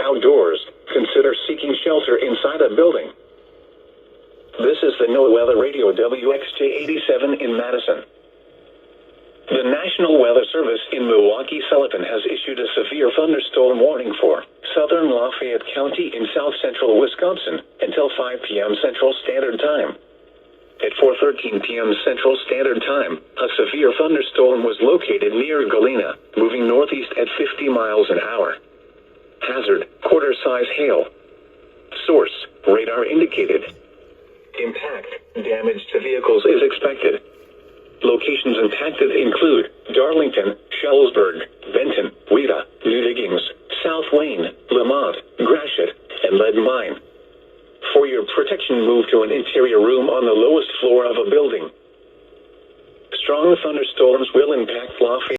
outdoors, consider seeking shelter inside a building. This is the NOAA Weather Radio WXJ87 in Madison. The National Weather Service in Milwaukee-Sullivan has issued a severe thunderstorm warning for southern Lafayette County in south-central Wisconsin until 5 p.m. Central Standard Time. At 4:13 p.m. Central Standard Time, a severe thunderstorm was located near Galena, moving northeast at 50 miles an hour. Hazard, quarter-size hail. Source, radar indicated. Impact, damage to vehicles is expected. Locations impacted include Darlington, Shellsburg, Benton, Wheeler, New Diggings, South Wayne, Lamont, Gratiot, and Lead Mine. For your protection, move to an interior room on the lowest floor of a building. Strong thunderstorms will impact Lafayette.